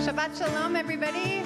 Shabbat Shalom, everybody.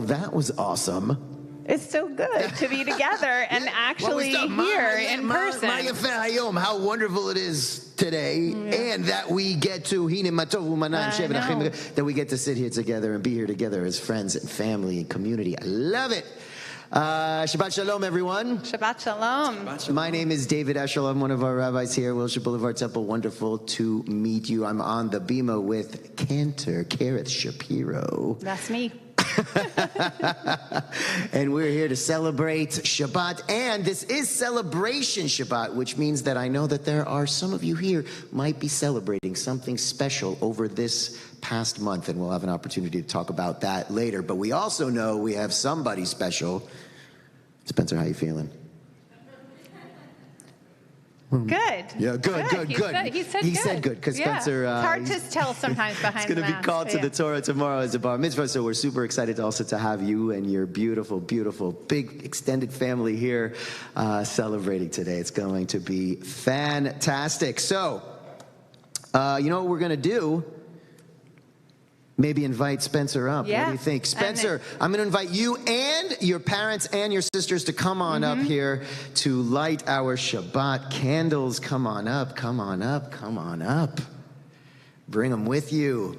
That was awesome. It's so good to be together and actually here in person. How wonderful it is today, and that we get to that we get to sit here together and be here together as friends and family and community. I love it. Shabbat Shalom, everyone. Shabbat Shalom. My name is David Eshel. I'm one of our rabbis here at Wilshire Boulevard Temple. Wonderful to meet you. I'm on the bima with Cantor, Kerith Shapiro. That's me. And we're here to celebrate Shabbat, and this is Celebration Shabbat, which means that I know that there are some of you here might be celebrating something special over this past month, and we'll have an opportunity to talk about that later. But we also know we have somebody special. Spencer, how you feeling? Good. Yeah, good. He said good because Spencer. It's hard to tell sometimes behind the mask. He's going to be called to the Torah tomorrow as a bar mitzvah, so we're super excited also to have you and your beautiful, beautiful, big extended family here celebrating today. It's going to be fantastic. So, you know what we're going to do? Maybe invite Spencer up. Yeah. What do you think? Spencer, I'm going to invite you and your parents and your sisters to come on up here to light our Shabbat candles. Come on up, come on up, come on up. Bring them with you.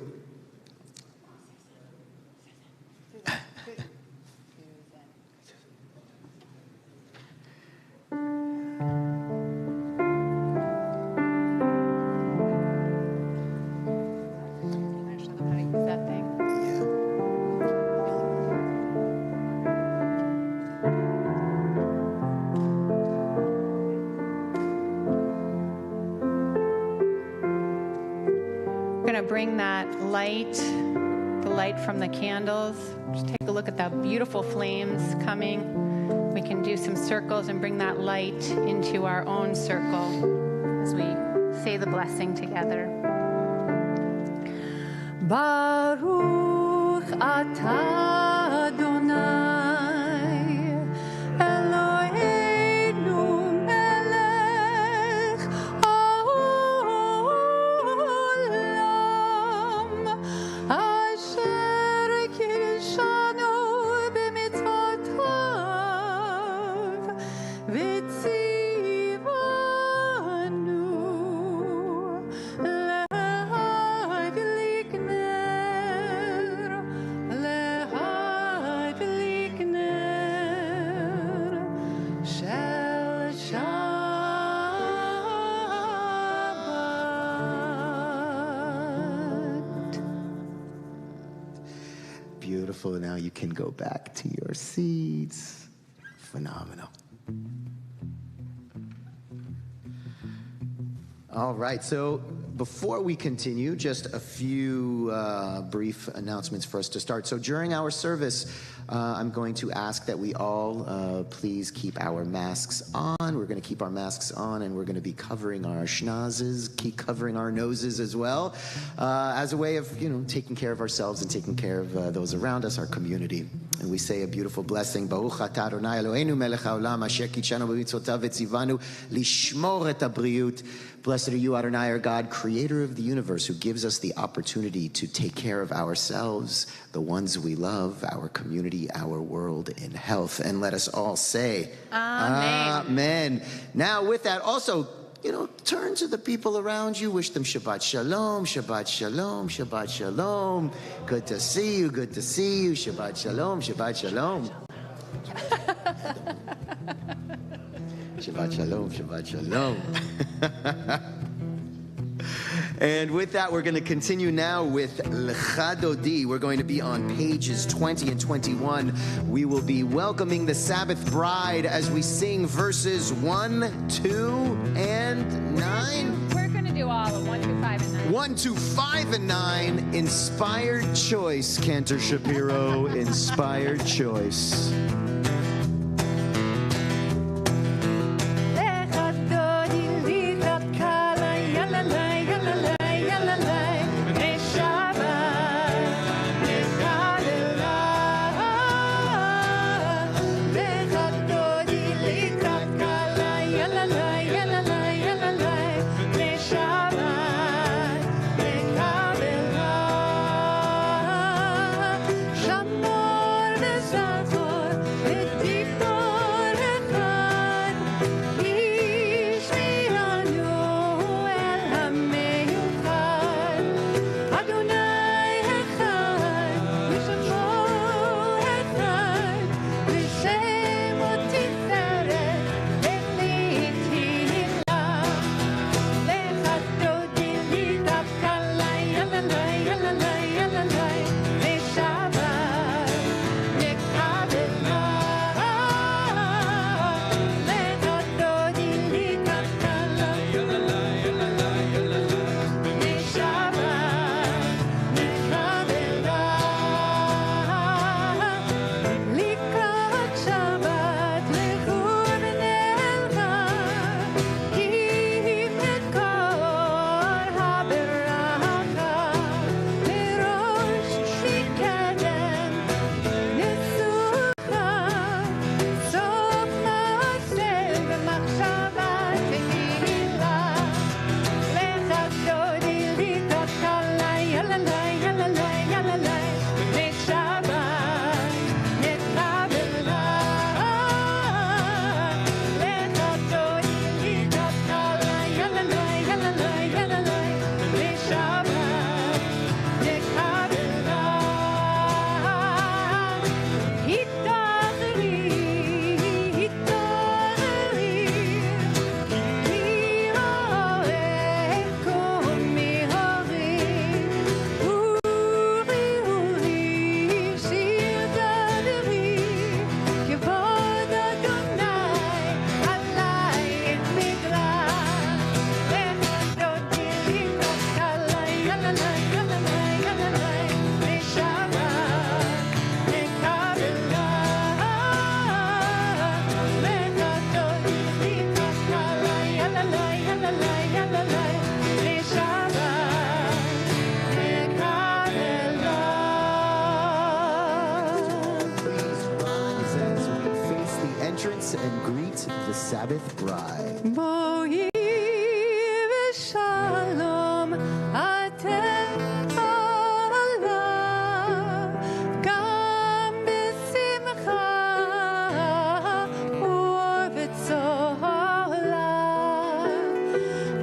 Bring that light, the light from the candles. Just take a look at the beautiful flames coming. We can do some circles and bring that light into our own circle as we say the blessing together. Baruch atah Adonai Eloheinu melech haolam asher kishanu b'mitzvotav v'tzivanu להדליק נר, להדליק נר של שבת. Beautiful. Now you can go back to your seats. Phenomenal. All right, so before we continue, just a few brief announcements for us to start. So during our service, I'm going to ask that we all please keep our masks on. We're going to keep our masks on, and we're going to be covering our schnozzes, keep covering our noses as well, as a way of, taking care of ourselves and taking care of those around us, our community. And we say a beautiful blessing, Baruch atah Adonai Eloheinu melech haolam asher kitshanu b'mitzvotav v'tzivanu lishmor et habriut. Blessed are you, Adonai, our God, creator of the universe, who gives us the opportunity to take care of ourselves, the ones we love, our community, our world in health. And let us all say, Amen. Amen. Now, with that, also, turn to the people around you, wish them Shabbat Shalom, Shabbat Shalom, Shabbat Shalom. Good to see you, good to see you. Shabbat Shalom, Shabbat Shalom. Shabbat Shalom, Shabbat Shalom. And with that, we're going to continue now with Lecha Dodi. We're going to be on pages 20 and 21. We will be welcoming the Sabbath bride as we sing verses 1, 2, and 9. We're going to do all of 1, 2, 5, and 9. 1, 2, 5, and 9. Inspired choice, Cantor Shapiro. Inspired choice. Shamor v'zavor celebrate and greet the Sabbath bride. Boi v'shalom atem Allah, gam b'simcha u'v'tzola,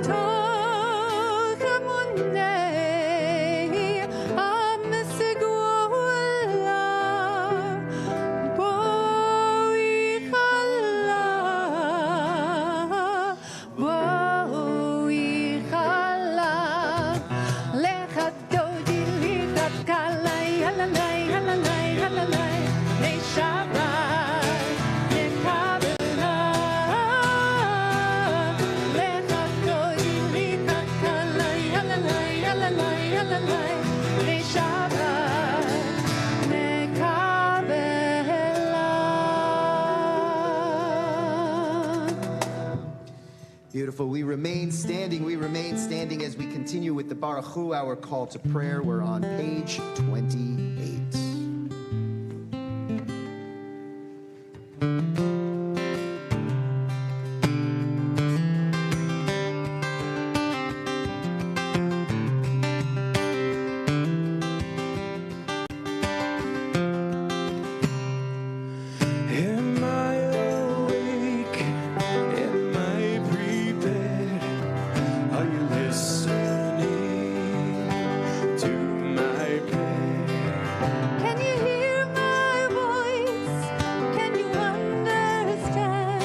tov hamonei am segula, boi chala, boi chala, lecha dodi licha kalai, halalai, halalai, halalai, nei Shabbat, nekabela, lecha dodi licha kalai, halalai, halalai, halalai, nei Shabbat, nekabela. Beautiful. We remain standing as we continue with the Baruch Hu, our call to prayer. We're on page 28. Am I awake? Am I prepared? Are you listening to my prayer? Can you hear my voice? Can you understand?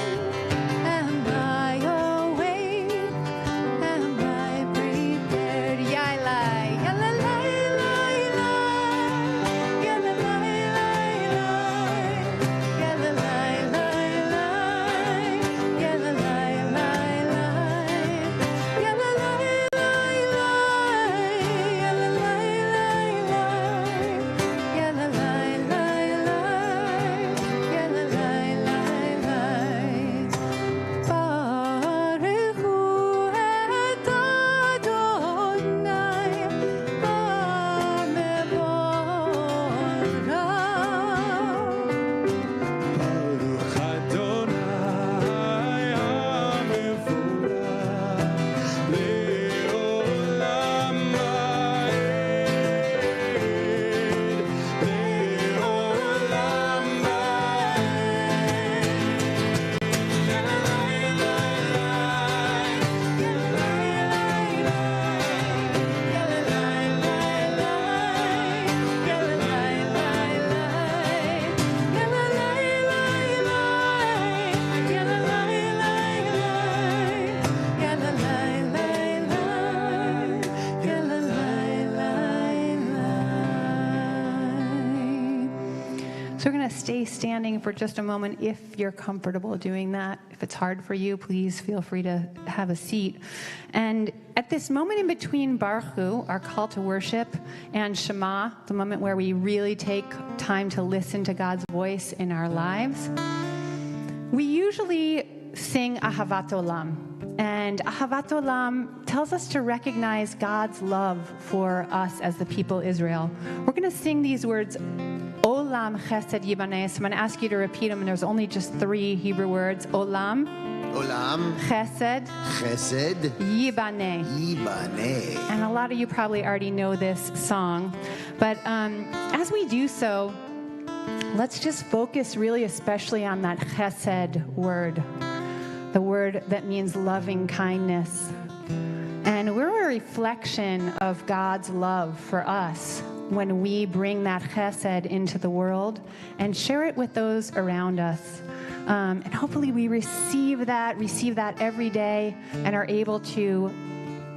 Am I awake? Am I prepared? Yalai, yalalai, lai, lai. Yalalai, lai, lai. Yalalai, lai, lai. Yalalai, lai, lai. Yalalai, lai, lai. Yalalai, lai, lai. Yalalai, lai, lai. Yalalai, lai, lai. Baruch hu et Adonai Baruch Adonai HaMevorach Le'olam Va'ed Le'olam So we're going to stay standing for just a moment if you're comfortable doing that. If it's hard for you, please feel free to have a seat. And at this moment in between Baruch Hu, our call to worship, and Shema, the moment where we really take time to listen to God's voice in our lives, we usually sing Ahavat Olam. And Ahavat Olam tells us to recognize God's love for us as the people Israel. We're going to sing these words, Olam Chesed Yibaneh. So I'm going to ask you to repeat them, and there's only just 3 Hebrew words. Olam, Olam, Chesed, Chesed, Yibaneh. Yibaneh. And a lot of you probably already know this song. But as we do so, let's just focus really especially on that Chesed word, the word that means loving kindness. And we're a reflection of God's love for us when we bring that chesed into the world and share it with those around us. And hopefully we receive that every day and are able to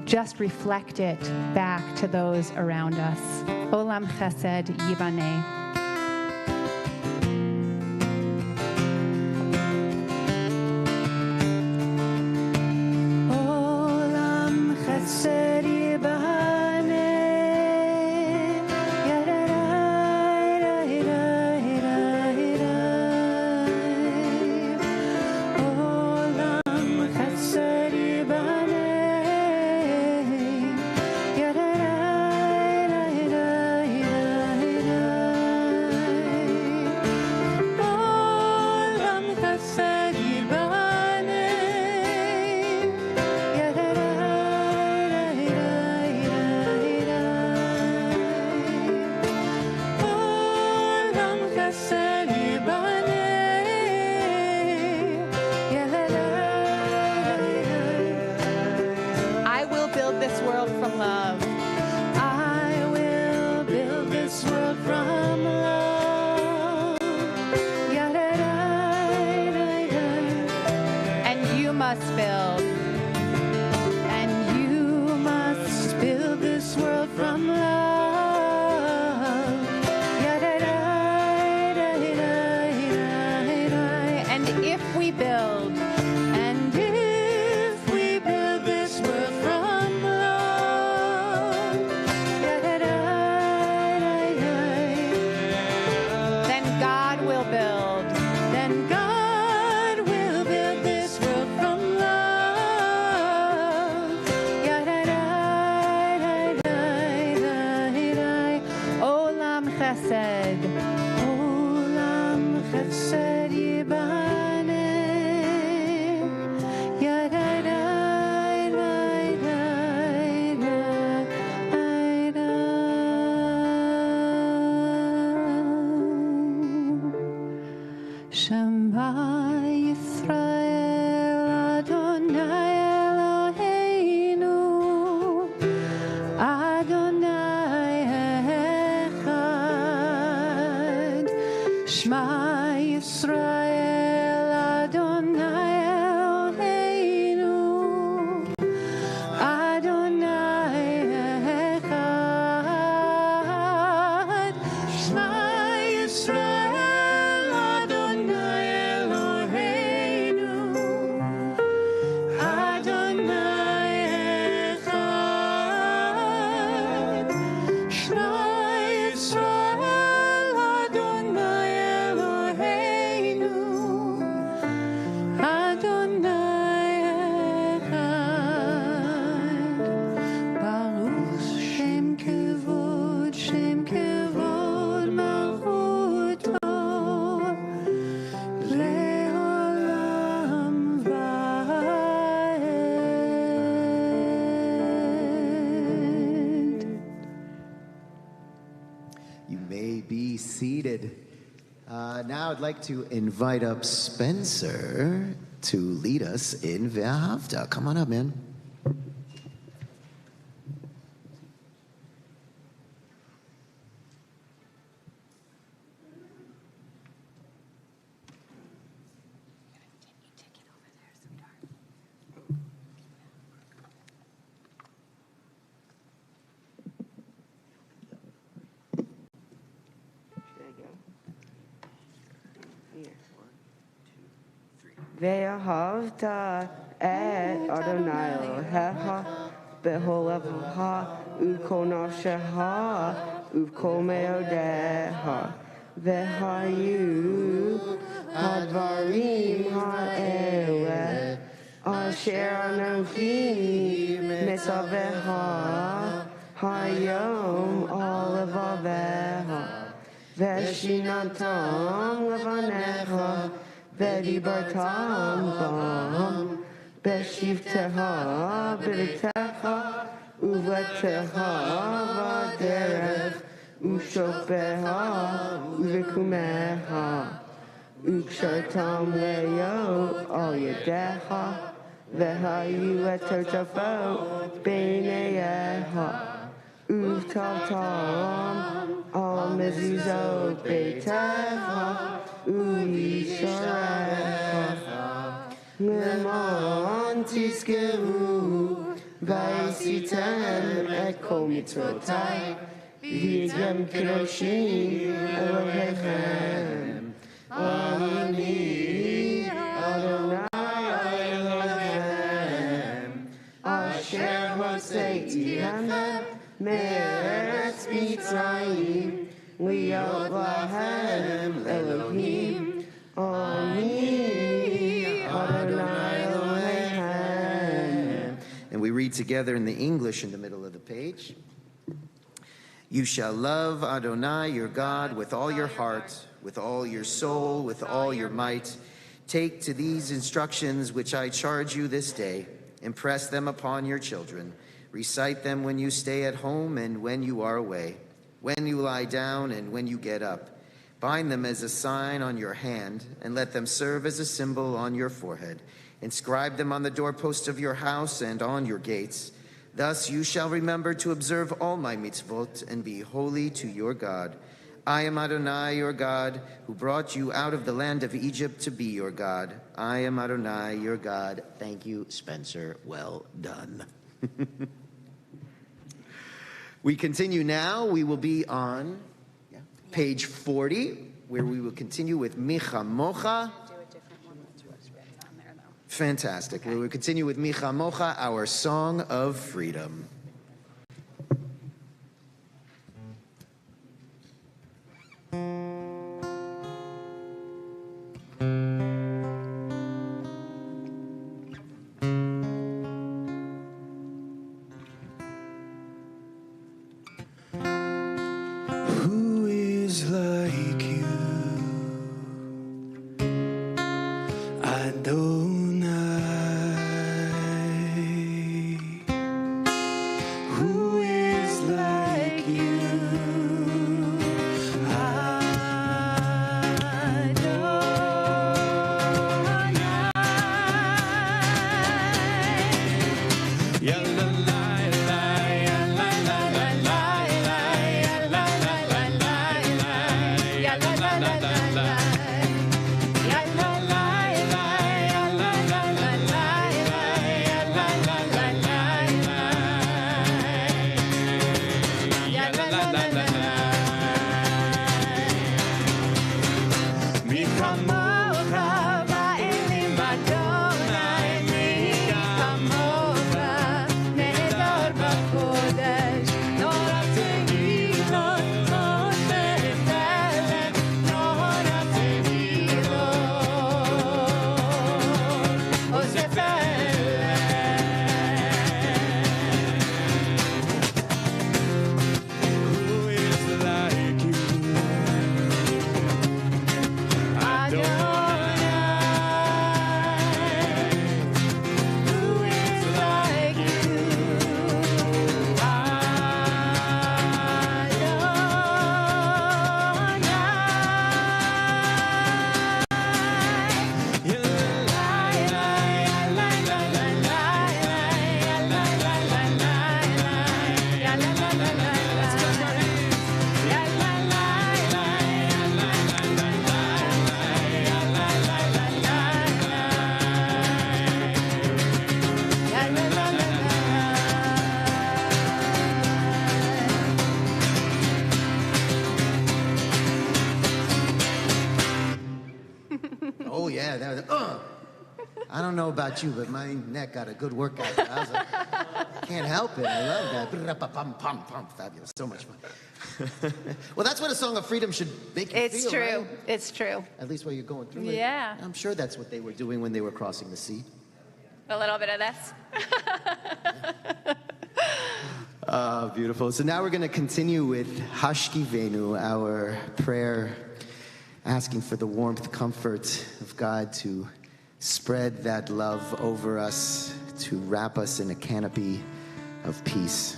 just reflect it back to those around us. Olam chesed yibaneh. Olam chesed yibaneh. this world from love. And you must build. And you must build this world from love. And if we build, And if we build this world from love, then God will build. then God will build this world from love. Olam chesed, olam chesed yibane. Shema Yisrael Adonai Eloheinu Adonai Echad. Shema Yisrael Adonai Eloheinu Adonai Echad. Shema Yisrael Adonai Eloheinu Adonai Echad. Shema Yisrael Adonai Eloheinu Adonai Echad. Baruch Shem Kevod Malchuto Le'olam Va'ed. You may be seated. Now I'd like to invite up Spencer to lead us in Ve'ahavta. Come on up, man. Ve'ahavta et Adonai Elohecha b'chol levacha u'kol nafshecha u'kol me'odecha ve'hayu hadvarim ha'eleh asher anochi mitzavecha hayom al levavecha ve'shinatam levanecha V'dibartam bam, b'shivtecha b'ritecha, uvetecha v'derech, u'shofecha u'vikumecha, u'kshartam le'yo al yadecha, v'hayu etotafot b'neiyecha, u'tavtam al mezuzot beitecha, U'yisharecha L'man tizkeru V'yisitem et kol mitzvotai V'yidem kedoshim Elohechem Ani Adonai Elohechem Asher hotzeiti hamem me'eretz Mitzrayim Liot lahem Elohim Ani Adonai Elohechem. And we read together in the English in the middle of the page. You shall love Adonai your God with all your heart, with all your soul, with all your might. Take to these instructions which I charge you this day. Impress them upon your children. Recite them when you stay at home and when you are away, when you lie down and when you get up. Bind them as a sign on your hand, and let them serve as a symbol on your forehead. Inscribe them on the doorposts of your house and on your gates. Thus you shall remember to observe all my mitzvot and be holy to your God. I am Adonai, your God, who brought you out of the land of Egypt to be your God. I am Adonai, your God. Thank you, Spencer. Well done. We continue now. We will be on page 40, where we will continue with Micha Mocha. Fantastic. We will continue with Micha Mocha, our song of freedom. Who is like you, Adonai? Who is like you, Adonai? Ya la la la, ya la la la la, ya la la la la, ya la la la la la, ya la la la, ya la la la la, ya la la la la, ya la la la la. Mi kamocha ba'elim Adonai, mi kamocha nehedar b'kodesh, Nora tehilot, Moshe Pelem, Nora tehilot, Moshe Pelem. Who is like you, Adonai? Who is like you, Oh, yeah. I don't know about you, but my neck got a good workout. I was like, can't help it. I love that. Fabulous. So much fun. Well, that's what a song of freedom should make you It's feel, true. right? It's true. At least while you're going through it. Yeah. I'm sure that's what they were doing when they were crossing the sea. A little bit of this. Beautiful. So now we're going to continue with Hashkivenu, our prayer, asking for the warmth, comfort of God to spread that love over us, to wrap us in a canopy of peace.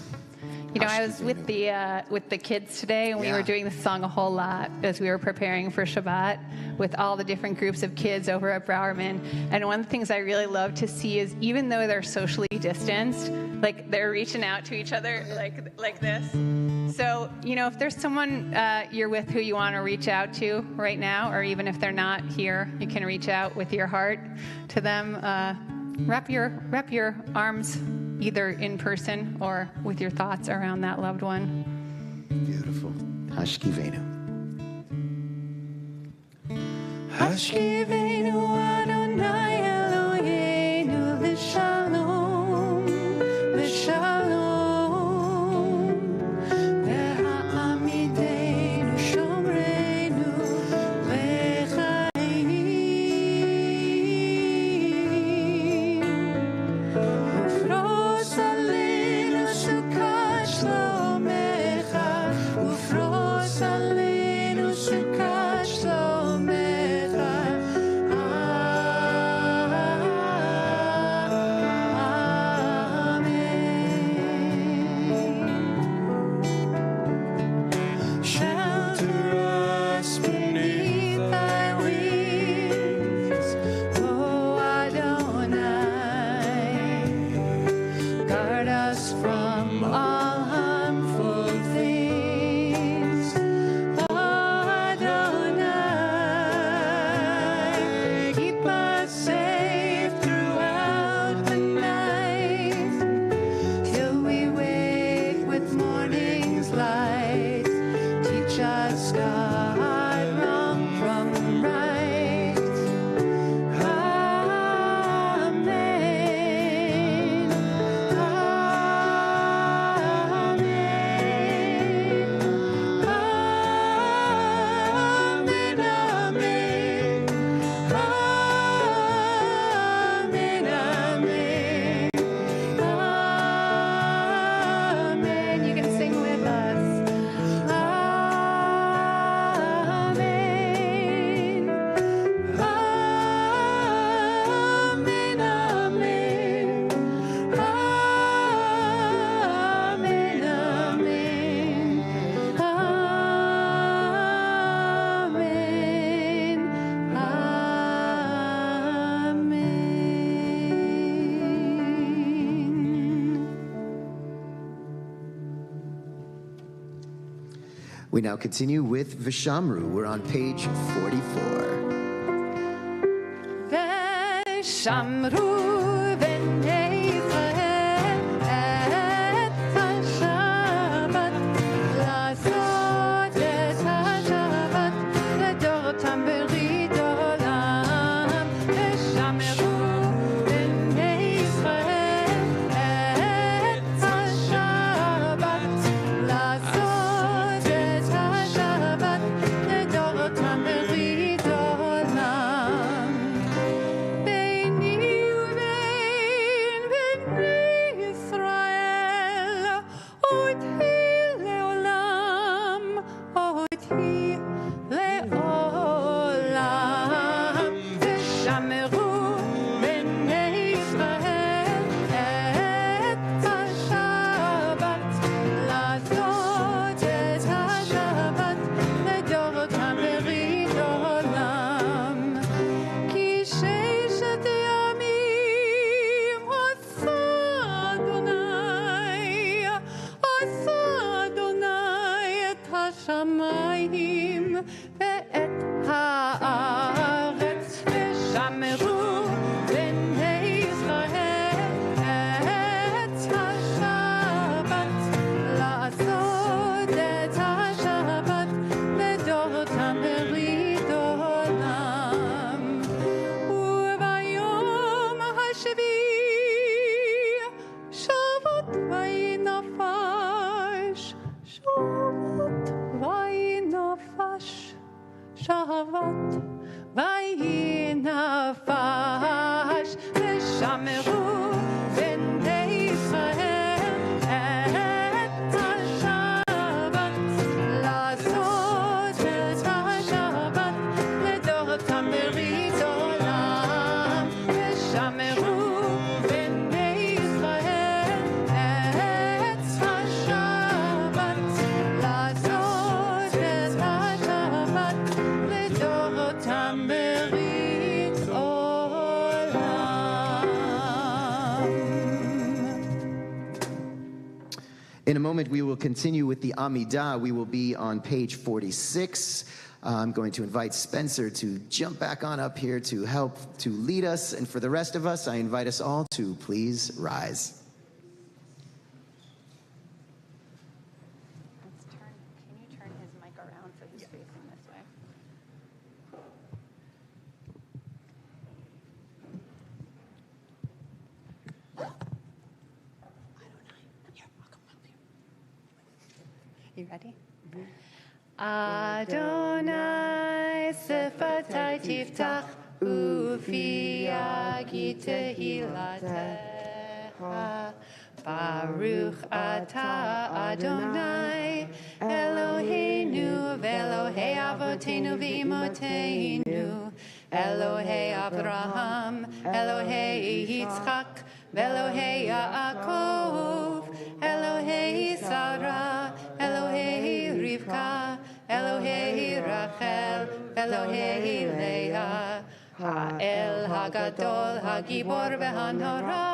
You know, I was with the kids today, and we Yeah. were doing this song a whole lot as we were preparing for Shabbat with all the different groups of kids over at Browerman. And one of the things I really love to see is, even though they're socially distanced, like they're reaching out to each other like this. So, you know, if there's someone you're with who you want to reach out to right now, or even if they're not here, you can reach out with your heart to them. Wrap your arms either in person or with your thoughts around that loved one. Beautiful. Hashkivenu. Hashkivenu Adonai Eloheinu l'shalom, l'shalom, ve'ha'amideinu shomreinu l'chaim, ufros aleinu sukat shlomecha, ufros aleinu sukat shlomecha, sky, wrong from right. Amen. We now continue with Vishamru. We're on page 44. ושמרו בני ישראל את השבת, לעשות את השבת לדורותם ברית עולם. ושמרו בני ישראל את השבת, לעשות את השבת לדורותם ברית עולם. ביני ובין בני ישראל, אותי לעולם, אותי לעולם. ושמרו בני ישראל את השבת, לעשות את השבת לדורותם ברית עולם. כי ששת ימים עשה אדוני את השמיים ואת הארץ. ושמרו בני ישראל את השבת, לעשות את השבת לדורותם ברית עולם. וביום השביעי שבת וינפש, שבת וינפש, שבת וינפש. ושמרו בני ישראל את השבת, לעשות את השבת לדורותם ברית עולם. ושמרו בני ישראל את השבת, לעשות את השבת לדורותם ברית עולם. In a moment, we will continue with the Amidah. We will be on page 46. I'm going to invite Spencer to jump back on up here to help to lead us. And for the rest of us, I invite us all to please rise. Can you turn his mic around so he's facing this way? You ready? Adonai sefatai tiftach ufi yagi tehilatecha. Baruch atah Adonai Eloheinu ve'Elohei avoteinu v'imotenu, Elohei Abraham, Elohei Yitzchak, ve'Elohei Yaakov, Elohei Sarah, Elohei Rivka, Elohei Rachel, Elohei Leah. Ha'el Hagadol Hagibor ve'Hanora,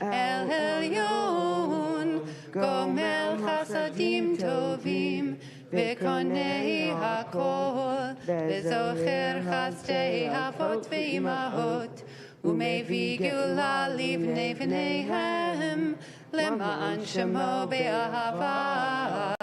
El Elyon, Gomel Chasadim Tovim, Ve'konei Hakol, Ve'zocher Chasdei Avot ve'imahot, U'mevi Gula livnei v'neihem, Lema'an Shemo be'ahava.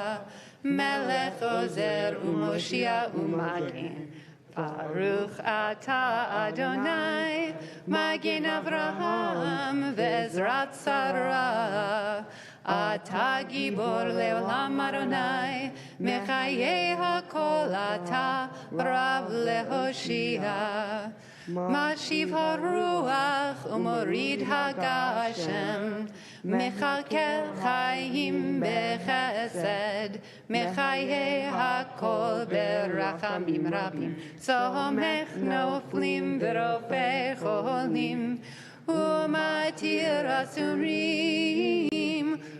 Melech Ozer Umoshia Umagin. Baruch Ata Adonai, Magin Avraham Vezrat Sarah. Ata Gibor Leolam Adonai, Mechaye HaKol Ata Rav Lehoshia. Mashiv HaRuach Umorid HaGashem, Mechalkel Chaim Bechesed, Mechaye HaKol Berachamim Rabim, Somech Noflim V'Rofei Cholim, Umatir Asurim,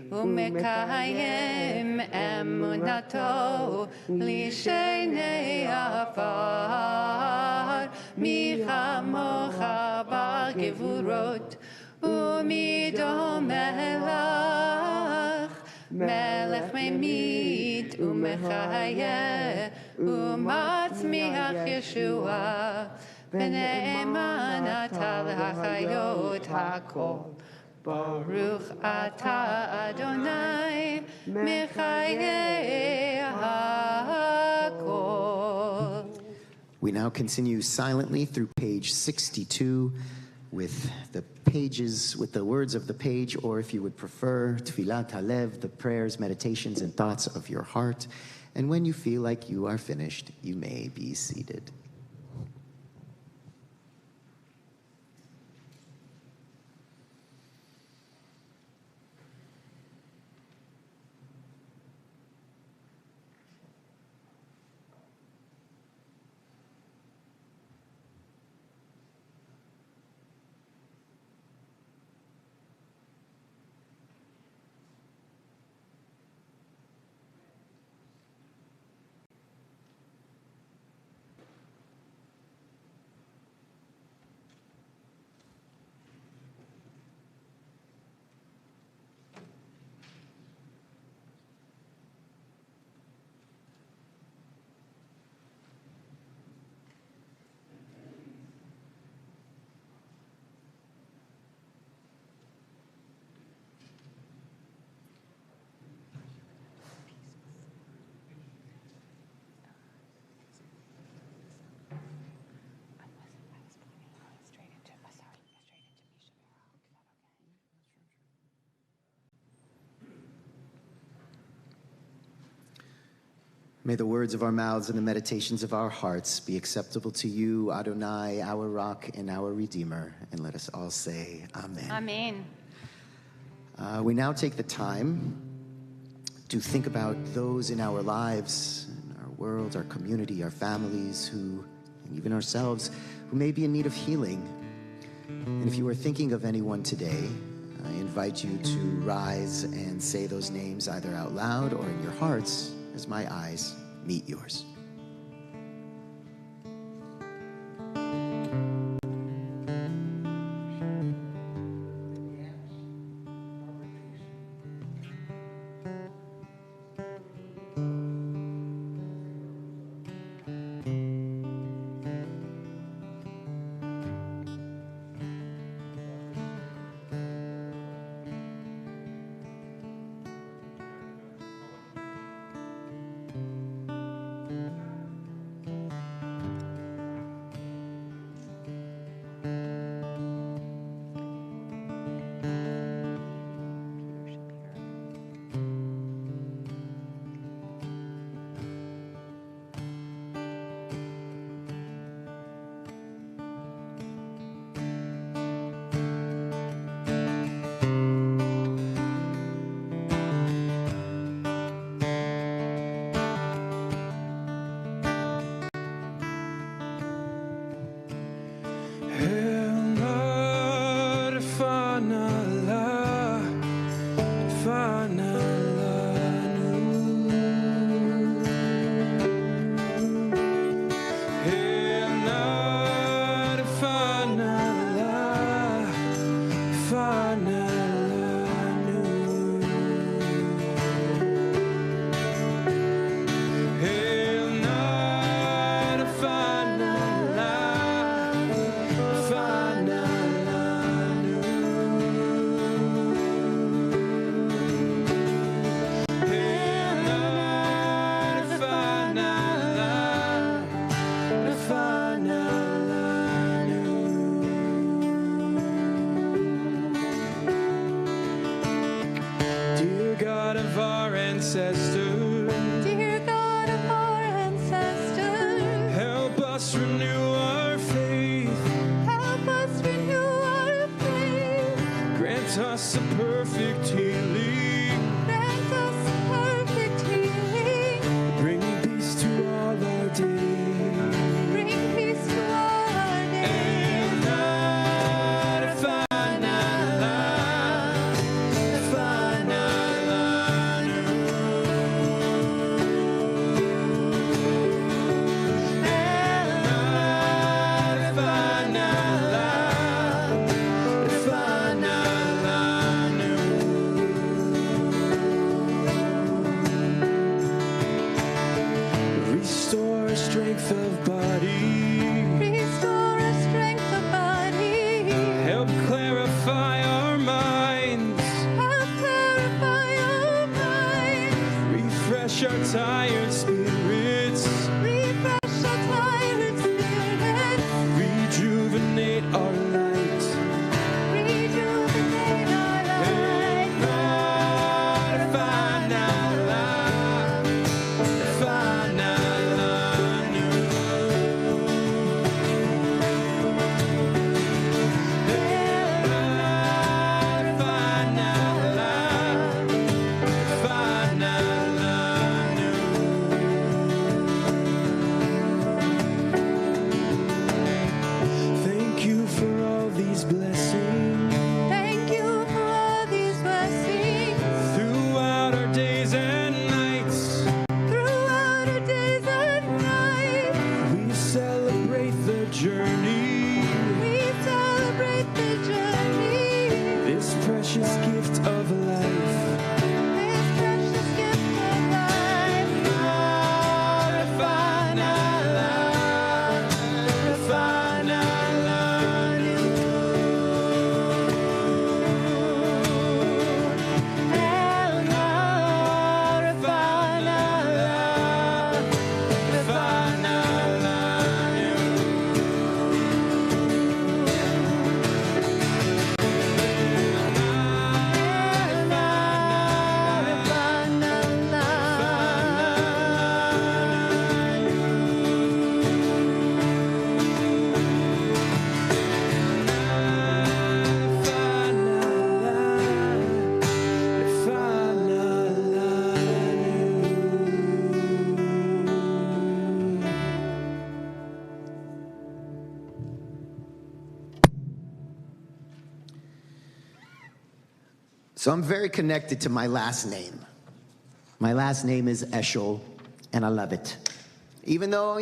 Umekayem Emunato, Lishenei Afar, Michamocha Bagevurot, Umidom Melach, Melech Memit, Umechayeh, Umatzmiach Yeshua, V'ne'eman Ata L'Hachayot HaKol. Baruch Ata Adonai, Mechaye HaKol. We now continue silently through page 62 with the words of the page, or if you would prefer, Tfilat Halev, the prayers, meditations, and thoughts of your heart. And when you feel like you are finished, you may be seated. May the words of our mouths and the meditations of our hearts be acceptable to you, Adonai, our rock and our redeemer. And let us all say, Amen. Amen. We now take the time to think about those in our lives, in our world, our community, our families, and even ourselves, who may be in need of healing. And if you are thinking of anyone today, I invite you to rise and say those names either out loud or in your hearts as my eyes meet yours. grant us a perfect healing. Grant us perfect healing. Bring peace to all our days. Bring peace to all our days. Restore strength of body. Restore our strength of body. Help clarify our minds. Help clarify our minds. Refresh our tired spirits. Refresh our tired spirits. Rejuvenate our light. Rejuvenate our lives. Thank you for all these blessings Thank you for all these blessings. throughout our days and nights. Throughout our days and nights. We celebrate the journey, We celebrate the journey. this precious gift of life. This precious gift of life. So I'm very connected to my last name. My last name is Eshel, and I love it. Even though,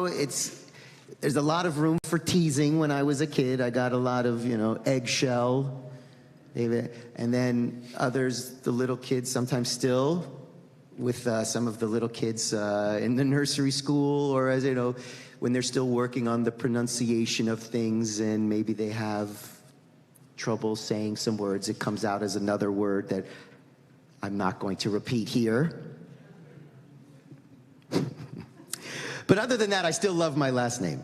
there's a lot of room for teasing when I was a kid. I got a lot of, eggshell. And then others, the little kids, sometimes still, with some of the little kids in the nursery school, or as when they're still working on the pronunciation of things, and maybe they have trouble saying some words, it comes out as another word that I'm not going to repeat here. But other than that, I still love my last name.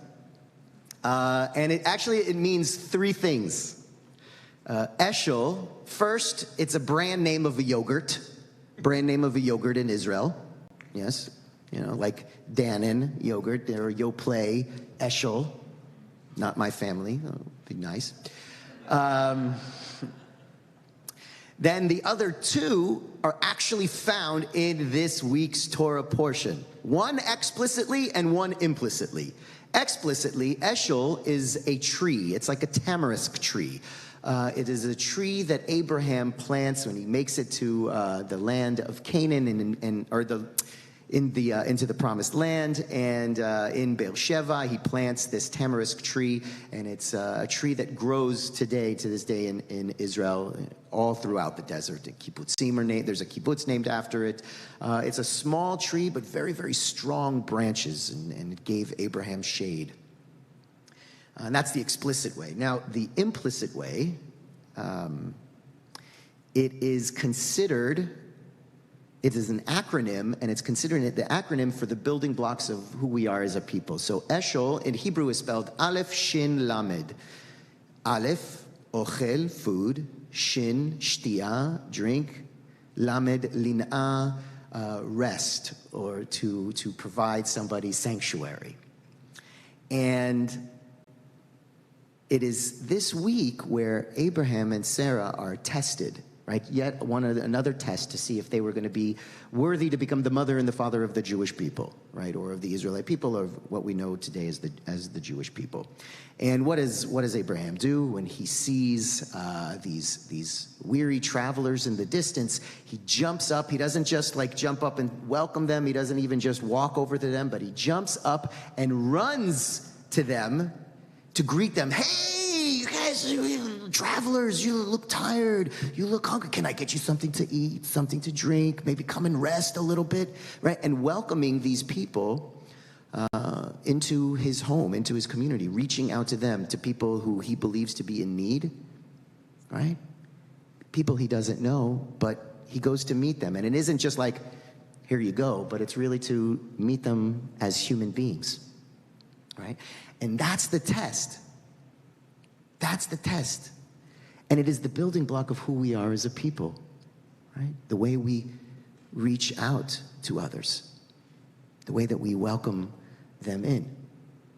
And it means three things. Eshel, first, it's a brand name of a yogurt in Israel. Yes, like Dannon yogurt, or Yoplait, Eshel. Not my family, be nice. Then the other two are actually found in this week's Torah portion. One explicitly and one implicitly. Explicitly, Eshel is a tree. It's like a tamarisk tree. It is a tree that Abraham plants when he makes it to the land of Canaan into the promised land, and in Beersheba he plants this tamarisk tree, and it's a tree that grows to this day in Israel, all throughout the desert. There's a kibbutz named after it. It's a small tree, but very, very strong branches, and it gave Abraham shade. And that's the explicit way. Now, the implicit way, it is an acronym, and it's considered the acronym for the building blocks of who we are as a people. So Eshel in Hebrew is spelled Aleph, Shin, Lamed. Aleph, ochel, food. Shin, shtia, drink. Lamed, lin'ah, rest, or to provide somebody sanctuary. And it is this week where Abraham and Sarah are tested, right? Yet another test to see if they were going to be worthy to become the mother and the father of the Jewish people, right? Or of the Israelite people, or what we know today as the Jewish people. And what does Abraham do when he sees these weary travelers in the distance? He jumps up. He doesn't just like jump up and welcome them. He doesn't even just walk over to them, but he jumps up and runs to them to greet them. Hey, you guys, travelers, you look tired. You look hungry. Can I get you something to eat, something to drink? Maybe come and rest a little bit, right? And welcoming these people into his home, into his community, reaching out to them, to people who he believes to be in need, right? People he doesn't know, but he goes to meet them. And it isn't just like, here you go, but it's really to meet them as human beings, right? And that's the test. That's the test. And it is the building block of who we are as a people, right? The way we reach out to others, the way that we welcome them in,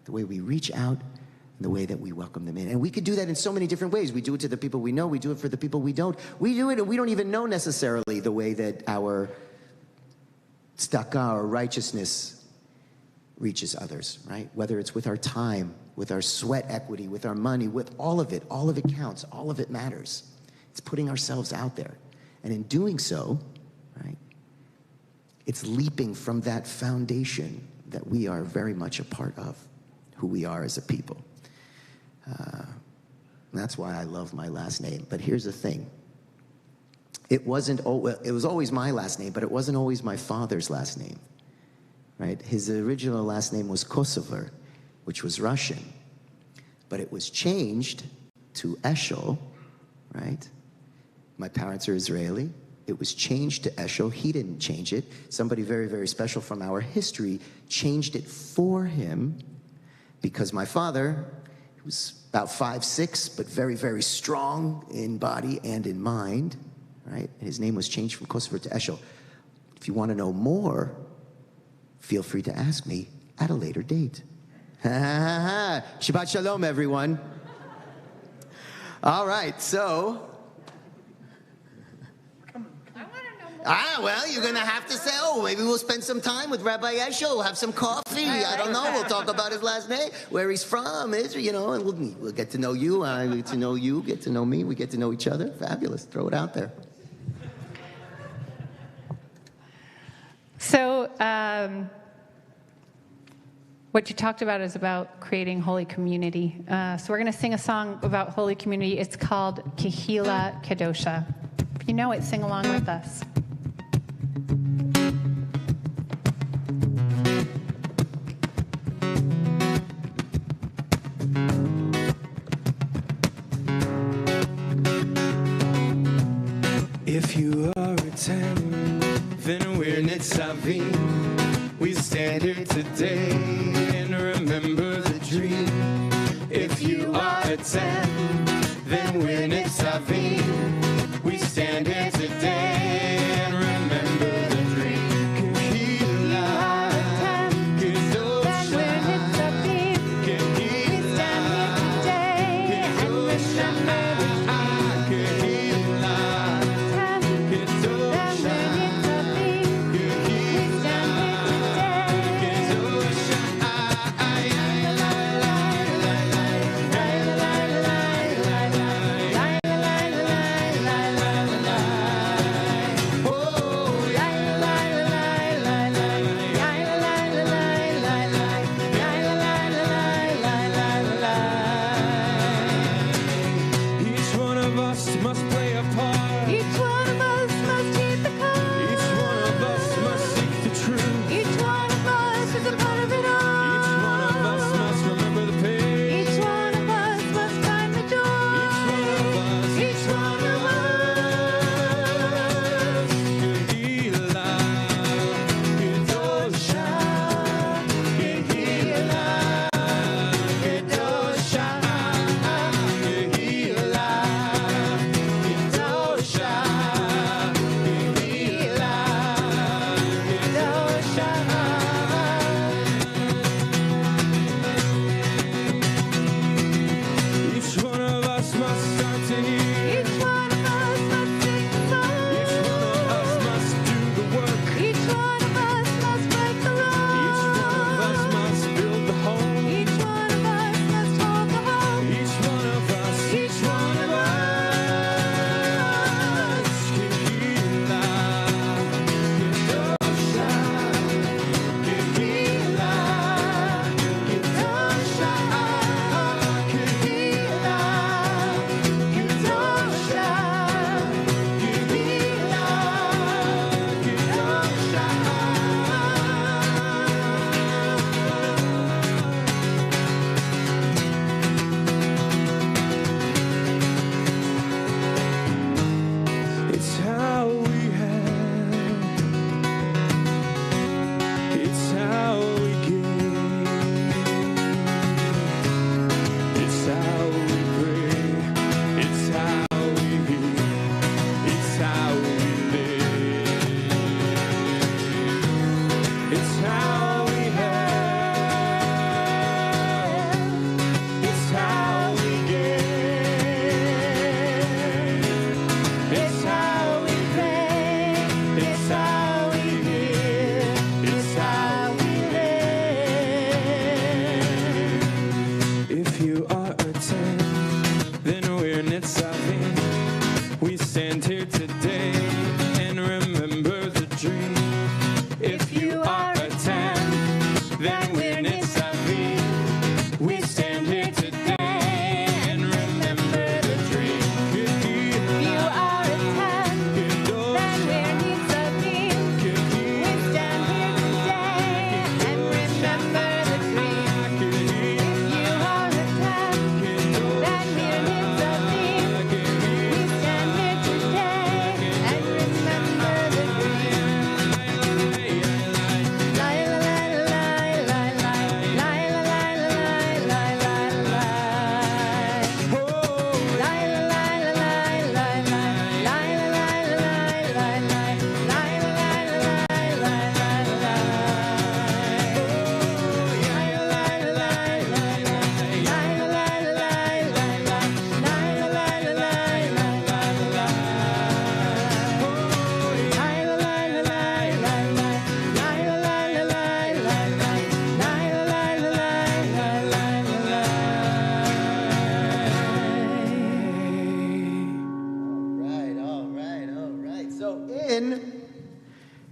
the way we reach out, and the way that we welcome them in. And we could do that in so many different ways. We do it to the people we know. We do it for the people we don't. We do it and we don't even know necessarily the way that our tzedakah or righteousness reaches others, right? Whether it's with our time, with our sweat equity, with our money, with all of it counts, all of it matters. It's putting ourselves out there. And in doing so, right, it's leaping from that foundation that we are very much a part of, who we are as a people. That's why I love my last name. But here's the thing. It was always my last name, but it wasn't always my father's last name, right? His original last name was Kosovar, which was Russian. But it was changed to Eshel, right? My parents are Israeli. It was changed to Eshel. He didn't change it. Somebody very, very special from our history changed it for him because my father was about 5'6", but very, very strong in body and in mind, right? And his name was changed from Kosovar to Eshel. If you want to know more, feel free to ask me at a later date. Shabbat shalom, everyone. All right, so... well, you're going to have to say, maybe we'll spend some time with Rabbi Eshel. We'll have some coffee. I don't know. We'll talk about his last name, where he's from, Israel, and we'll get to know you. I get to know you, get to know me. We get to know each other. Fabulous. Throw it out there. So what you talked about is about creating holy community. So we're going to sing a song about holy community. It's called Kehila Kedosha. If you know it, sing along with us. If you are a 10, then we're Nitzavim. We stand here today and remember the dream. If you are a 10, then we're Nitzavim. We stand here today and remember the dream. Kehila, Kedosha, Kehila, Kedosha.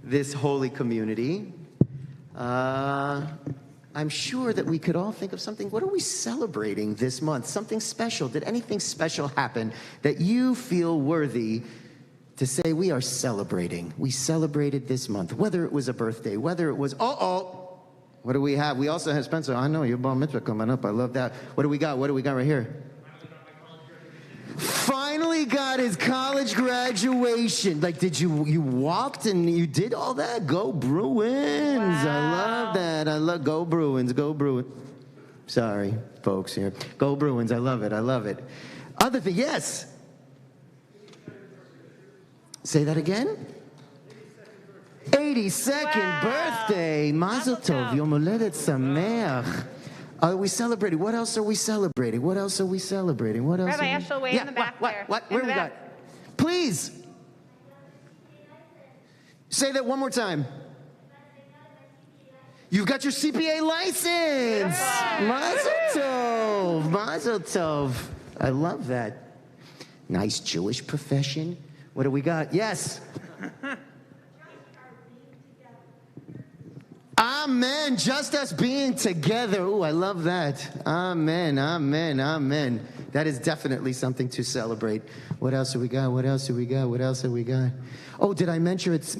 this holy community. I'm sure that we could all think of something. What are we celebrating this month? Something special. Did anything special happen that you feel worthy to say we are celebrating? We celebrated this month, whether it was a birthday, whether it was, what do we have? We also have Spencer. I know your bar mitzvah coming up. I love that. What do we got? What do we got right here? Finally got his college graduation. Like, did you walked and you did all that? Go Bruins. Wow. I love that. I love, go Bruins, go Bruins. Sorry, folks here. Go Bruins. I love it. I love it. Other thing, yes. Say that again? 82nd birthday. Mazel tov. Yom Holedet Sameach. Are we celebrating? What else are we celebrating? What else are we celebrating? What else? Rabbi Eshel, way in the back there. What? In Where the we back. got? Please. Say that one more time. You've got your CPA license. Mazel tov. Mazel tov. I love that. Nice Jewish profession. What do we got? Yes. Amen. Just us being together. Ooh, I love that. Amen. Amen. Amen. That is definitely something to celebrate. What else have we got? What else have we got? What else have we got? Oh, did I mention it's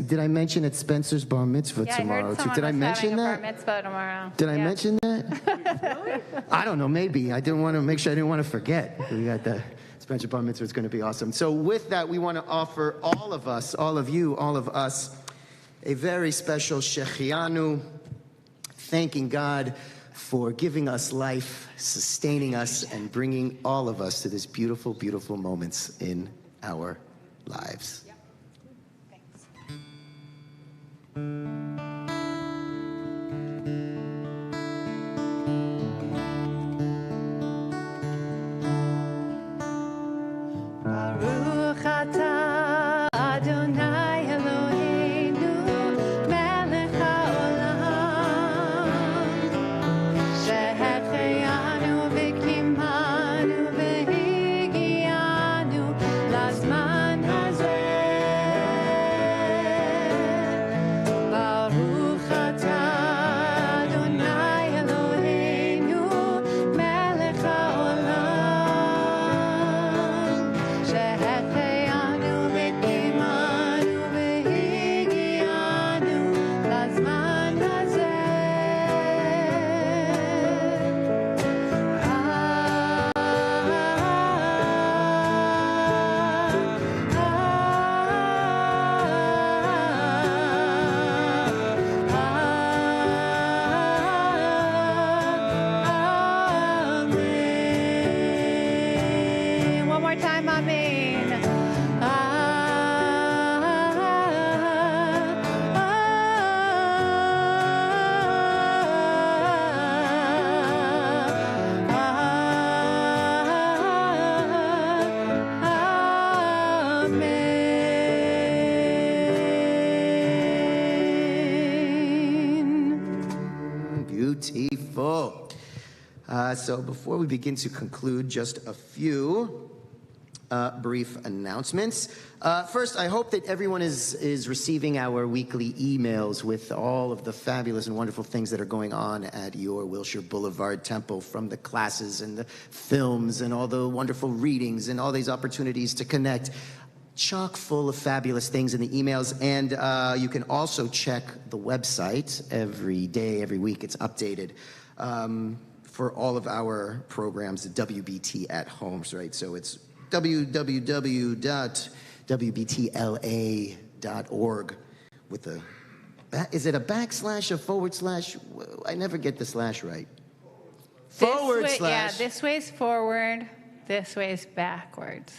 Spencer's bar mitzvah tomorrow? I heard someone Did I was mention having that? a bar mitzvah tomorrow. Did I mention that? I don't know. Maybe. I didn't want to make sure. I didn't want to forget. We got the Spencer bar mitzvah. It's going to be awesome. So with that, we want to offer all of us, all of you, all of us, a very special Shechianu, thanking God for giving us life, sustaining us, and bringing all of us to this beautiful, beautiful moments in our lives. Yep. Thanks. Baruch atah Adonai Eloheinu melech haolam שהחיינו וקיימנו והגיענו לזמן הזה. ברוך אתה אדוני אלוהינו מלך העולם שהחיינו וקיימנו והגיענו לזמן הזה. Amen. One more time, amen. Amen. Beautiful. So before we begin to conclude, just a few brief announcements. First, I hope that everyone is receiving our weekly emails with all of the fabulous and wonderful things that are going on at your Wilshire Boulevard Temple, from the classes and the films and all the wonderful readings and all these opportunities to connect. Chock full of fabulous things in the emails. And you can also check the website every day, every week. It's updated for all of our programs, the WBT at Homes, right? So it's www.wbtla.org with a, is it a backslash, a forward slash? I never get the slash right. Forward This way, slash. yeah, this way's forward, this way's backwards.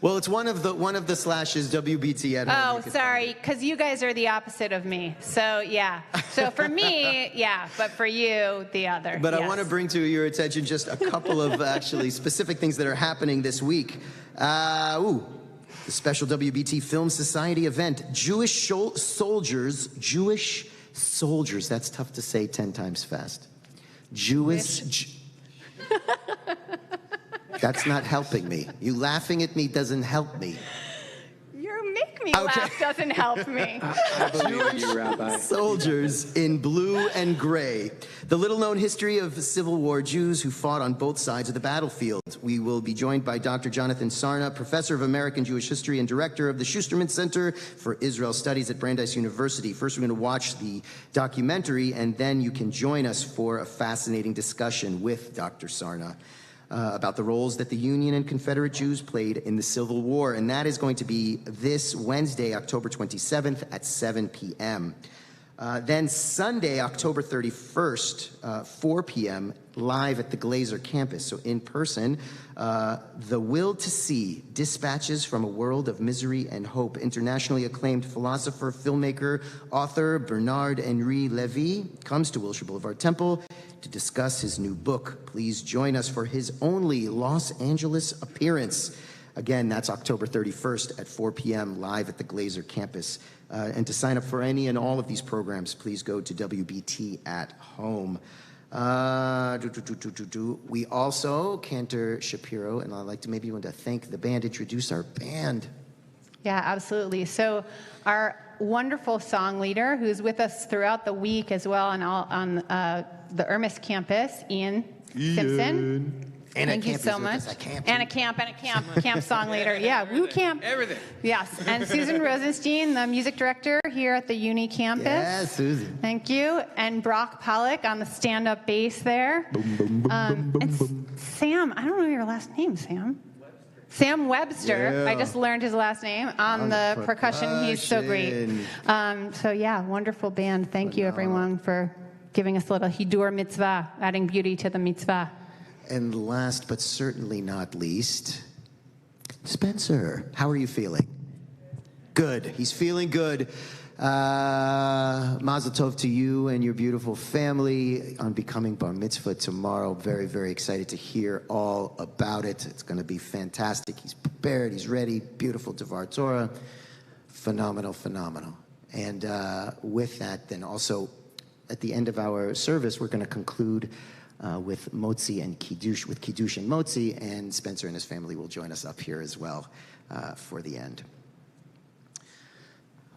Well, it's one of the slashes, WBT at home. Oh, You can sorry, find it. because you guys are the opposite of me. So, yeah. So for me, yeah, but for you, the other. But I Yes. want to bring to your attention just a couple of actually specific things that are happening this week. The special WBT Film Society event, Jewish soldiers, that's tough to say 10 times fast. That's not helping me. You laughing at me doesn't help me. You make make me laugh doesn't help me. I believe in you, Rabbi. Soldiers in blue and gray. The little-known history of Civil War Jews who fought on both sides of the battlefield. We will be joined by Dr. Jonathan Sarna, professor of American Jewish History and director of the Schusterman Center for Israel Studies at Brandeis University. First, we're going to watch the documentary, and then you can join us for a fascinating discussion with Dr. Sarna about the roles that the Union and Confederate Jews played in the Civil War. And that is going to be this Wednesday, October 27th at 7 p.m. Then Sunday, October 31st, 4 p.m., live at the Glazer campus. So in person, The Will to See, Dispatches from a World of Misery and Hope. Internationally acclaimed philosopher, filmmaker, author Bernard-Henri Lévy comes to Wilshire Boulevard Temple to discuss his new book. Please join us for his only Los Angeles appearance. Again, that's October 31st at 4 p.m. live at the Glazer campus. And to sign up for any and all of these programs, please go to WBT at Home. We also, Cantor Shapiro, and I'd like to maybe want to thank the band, introduce our band. Yeah, absolutely. So our wonderful song leader, who's with us throughout the week as well on the Ermis campus, Ian Simpson. And Thank you so much. And a camp song leader. Yeah, woo camp. Everything. Yes, and Susan Rosenstein, the music director here at the Uni campus. Yeah, Susan. Thank you. And Brock Pollock on the stand-up bass there. Boom, boom, boom, boom, boom, And boom. Sam, I don't know your last name, Sam. Sam Webster. Yeah. I just learned his last name on the percussion. He's so great. So yeah, wonderful band. Thank you everyone for giving us a little Hidur mitzvah, adding beauty to the mitzvah. And last but certainly not least, Spencer. How are you feeling? Good. He's feeling good. Mazel tov to you and your beautiful family on becoming bar mitzvah tomorrow. Very, very excited to hear all about it. It's going to be fantastic. He's prepared. He's ready. Beautiful Devar Torah. Phenomenal, phenomenal. And with that, then also at the end of our service, we're going to conclude with Motzi and Kiddush, with Kiddush and Motzi, and Spencer and his family will join us up here as well for the end.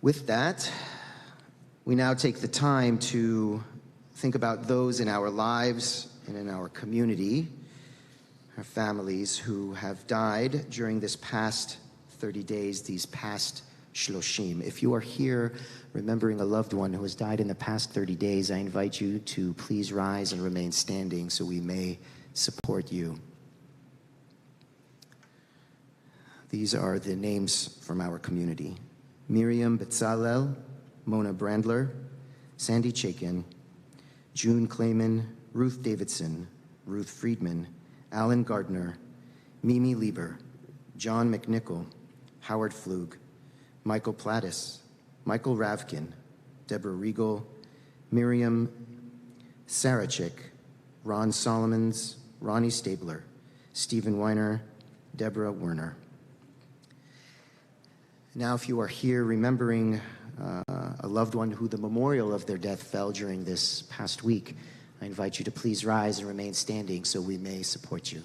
With that, we now take the time to think about those in our lives and in our community, our families who have died during this past 30 days, these past Shloshim. If you are here remembering a loved one who has died in the past 30 days, I invite you to please rise and remain standing so we may support you. These are the names from our community. Miriam Betzalel, Mona Brandler, Sandy Chaikin, June Clayman, Ruth Davidson, Ruth Friedman, Alan Gardner, Mimi Lieber, John McNichol, Howard Flug, Michael Plattis, Michael Ravkin, Deborah Regal, Miriam Sarachik, Ron Solomons, Ronnie Stabler, Stephen Weiner, Deborah Werner. Now, if you are here remembering a loved one who the memorial of their death fell during this past week, I invite you to please rise and remain standing so we may support you.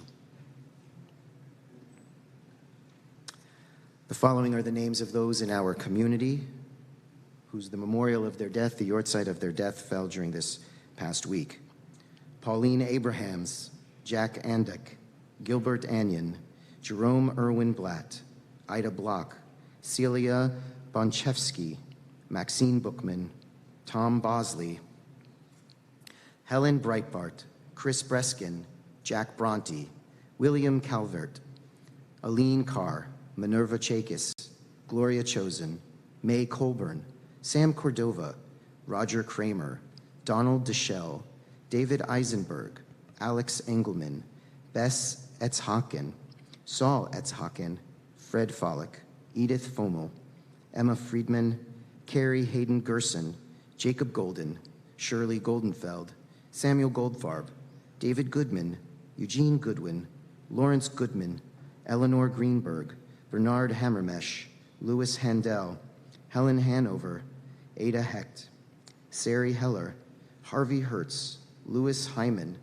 The following are the names of those in our community whose the memorial of their death, the yortzeit of their death, fell during this past week. Pauline Abrahams, Jack Andek, Gilbert Anion, Jerome Irwin Blatt, Ida Block, Celia Bonchevsky, Maxine Bookman, Tom Bosley, Helen Breitbart, Chris Breskin, Jack Bronte, William Calvert, Aline Carr, Minerva Chakis, Gloria Chosen, May Colburn, Sam Cordova, Roger Kramer, Donald Deschel, David Eisenberg, Alex Engelman, Bess Etzhaken, Saul Etzhaken, Fred Follick, Edith Fommel, Emma Friedman, Carrie Hayden Gerson, Jacob Golden, Shirley Goldenfeld, Samuel Goldfarb, David Goodman, Eugene Goodwin, Lawrence Goodman, Eleanor Greenberg, Bernard Hammermesh, Louis Handel, Helen Hanover, Ada Hecht, Sari Heller, Harvey Hertz, Louis Hyman,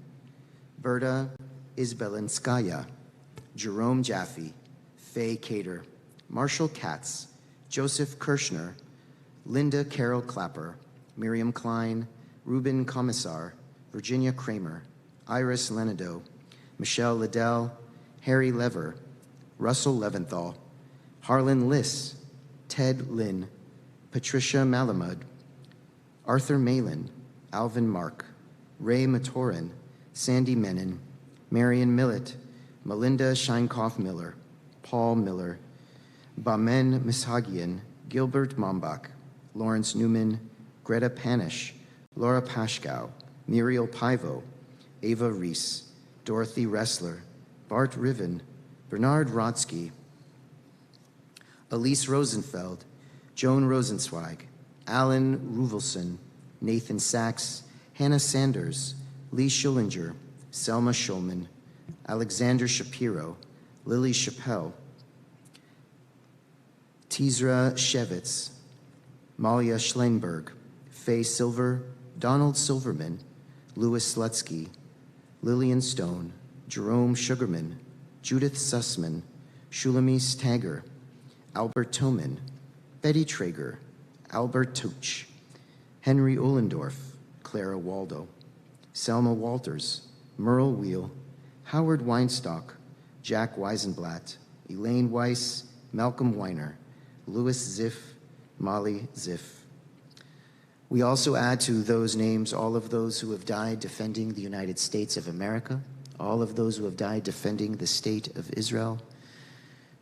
Berta Izbelinskaya, Jerome Jaffe, Faye Cater, Marshall Katz, Joseph Kirschner, Linda Carol Clapper, Miriam Klein, Ruben Commissar, Virginia Kramer, Iris Lenado, Michelle Liddell, Harry Lever, Russell Leventhal, Harlan Liss, Ted Lynn, Patricia Malamud, Arthur Malin, Alvin Mark, Ray Matorin, Sandy Menon, Marion Millett, Melinda Scheinkoff Miller, Paul Miller, Bamen Mishagian, Gilbert Mombach, Lawrence Newman, Greta Panish, Laura Pashkow, Muriel Pivo, Ava Reese, Dorothy Ressler, Bart Riven, Bernard Rodsky, Elise Rosenfeld, Joan Rosenzweig, Alan Ruvelson, Nathan Sachs, Hannah Sanders, Lee Schillinger, Selma Schulman, Alexander Shapiro, Lily Chappelle, Tizra Shevitz, Malia Schlenberg, Faye Silver, Donald Silverman, Louis Slutsky, Lillian Stone, Jerome Sugarman, Judith Sussman, Shulamis Tagger, Albert Toman, Betty Traeger, Albert Tuch, Henry Ullendorf, Clara Waldo, Selma Walters, Merle Wheel, Howard Weinstock, Jack Weisenblatt, Elaine Weiss, Malcolm Weiner, Louis Ziff, Molly Ziff. We also add to those names all of those who have died defending the United States of America, all of those who have died defending the state of Israel.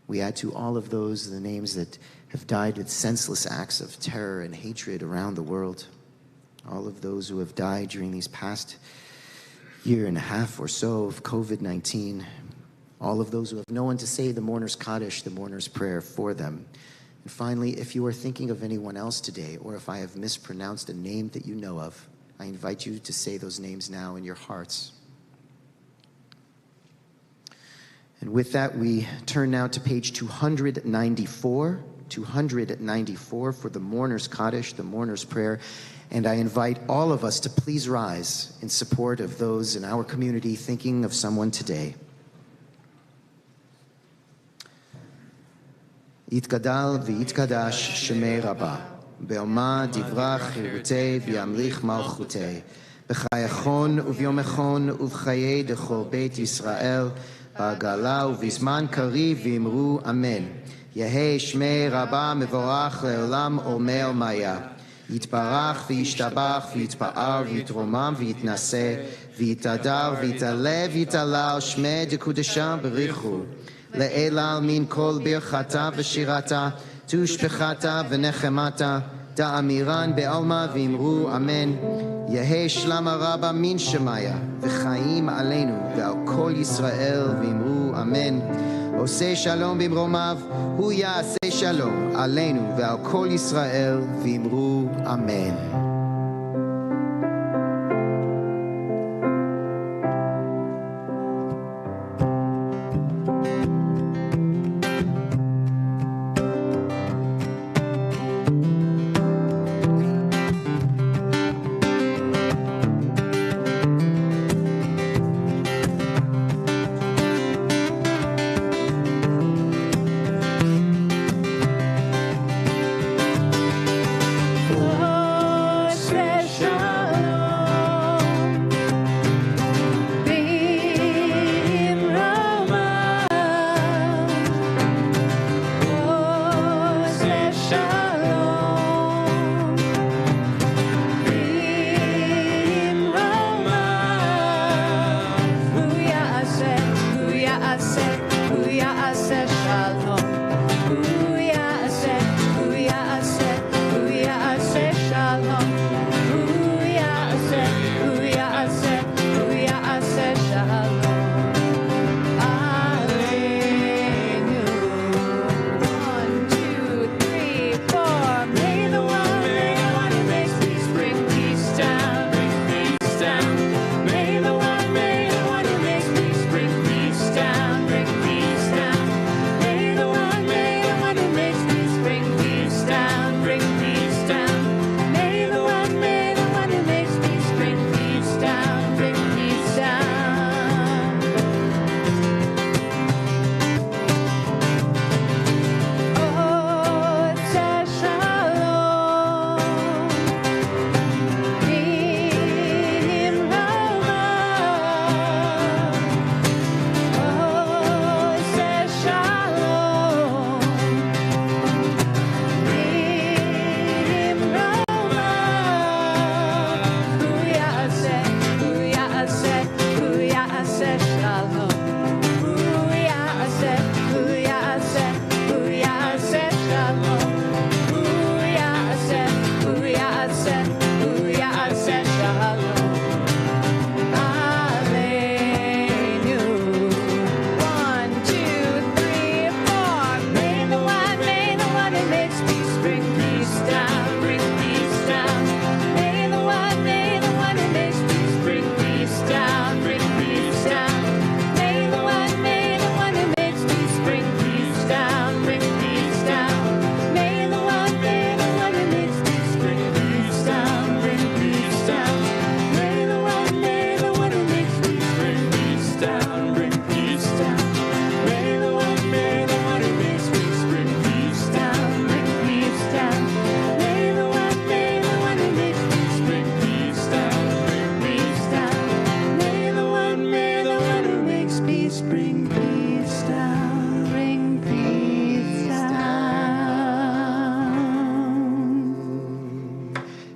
We add to all of those the names that have died with senseless acts of terror and hatred around the world, all of those who have died during these past year and a half or so of COVID-19, all of those who have no one to say the mourner's Kaddish, the mourner's prayer for them. And finally, if you are thinking of anyone else today, or if I have mispronounced a name that you know of, I invite you to say those names now in your hearts. And with that, we turn now to page 294, 294 for the mourner's Kaddish, the mourner's prayer. And I invite all of us to please rise in support of those in our community thinking of someone today. יתגדל ויתקדש שמי רבה, באומה דברה חירותי וימליך מלכותי, בחייכון וביומכון ובחיי דכל בית ישראל, בעגלה ובזמן קריב ואמרו אמן. יהי שמי רבה מבורך לעולם עולמי עולמיה. יתברך וישתבח ויתפאר ויתרומם ויתנשא, ויתהדר ויתעלה ויתהלל שמי דקודשה בריחו. לאל מן כל ברכתה ושירתה, תושבחתה ונחמתה, תאמירן בעלמא ואמרו אמן. יהי שלמה רבה מן שמיה, וחיים עלינו ועל כל ישראל ואמרו אמן. עושה שלום במרומיו, הוא יעשה שלום עלינו ועל כל ישראל ואמרו אמן.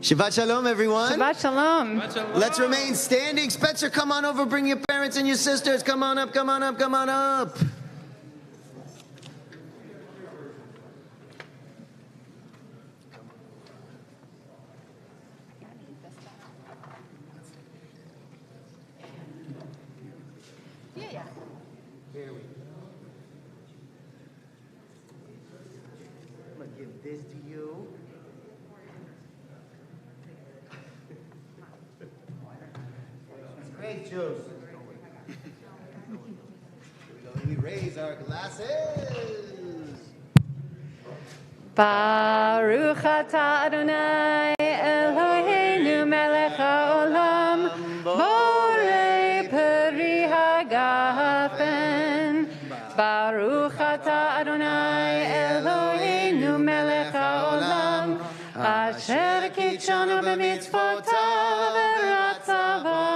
Shabbat Shalom, everyone. Shabbat Shalom. Let's remain standing. Spencer, come on over. Bring your parents and your sisters. Come on up, come on up, come on up. Here we go. I'm going to give this to you. Great juice. We raise our glasses. Baruch atah Adonai Eloheinu melech haolam borei peri hagafen. Baruch atah Adonai Eloheinu melech haolam asher kitshanu b'mitzvotav v'ratzavanu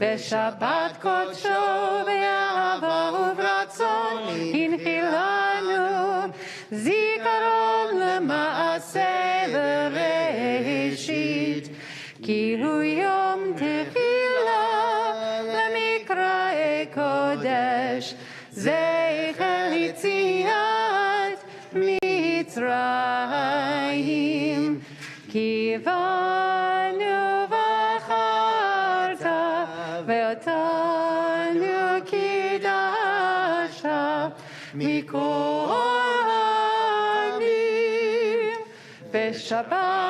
v'shabbat kodsho v'yahava uvratzon hinchilanu zikaron lema'aseh v'reishit ki hu yom tefillah lemikra'e kodesh zeicher yitziat mitzrayim ki vanu v'charta ve'otanu kidasha mikol ha'anim v'shabbat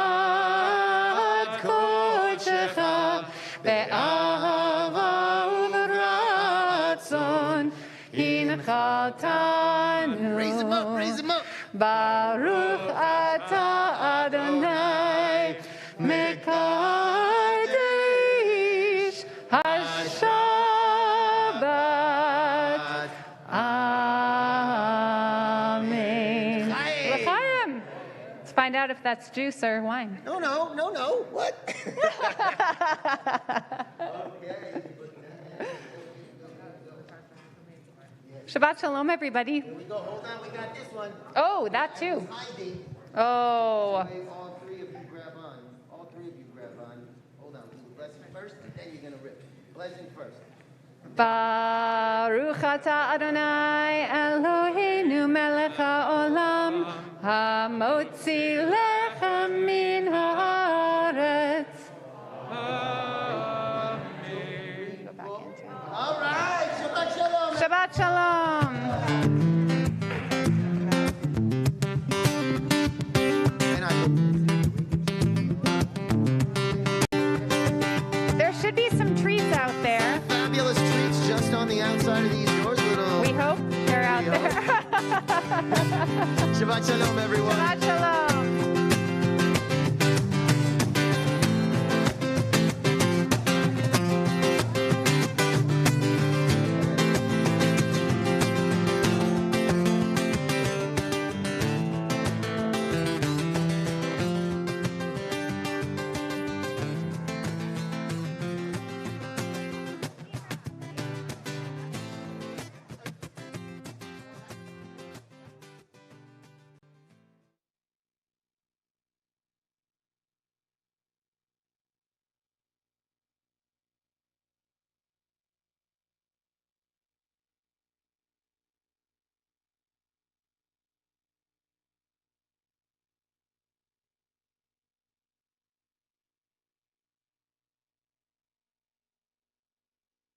kodshecha be'ahava u'v'ratzon hinchaltanu. Raise them up, raise them up. Baruch atah Adonai mekadesh haShabbat. Amen. L'chaim. Let's find out if that's juice or wine. No. What? Okay. Shabbat Shalom, everybody. Here we go. Hold on. We got this one. Oh, that too. Hiding. Oh. All three of you grab on. All three of you grab on. Hold on. We do blessing first, and then you're going to rip. Blessing first. Baruch atah Adonai Eloheinu melech haolam hamotzi lechem min haaretz. All right. Shabbat Shalom. Shabbat Shalom. There should be some treats out there. Fabulous treats just on the outside of these doors. We hope they're out there. Shabbat Shalom, everyone. Shabbat Shalom.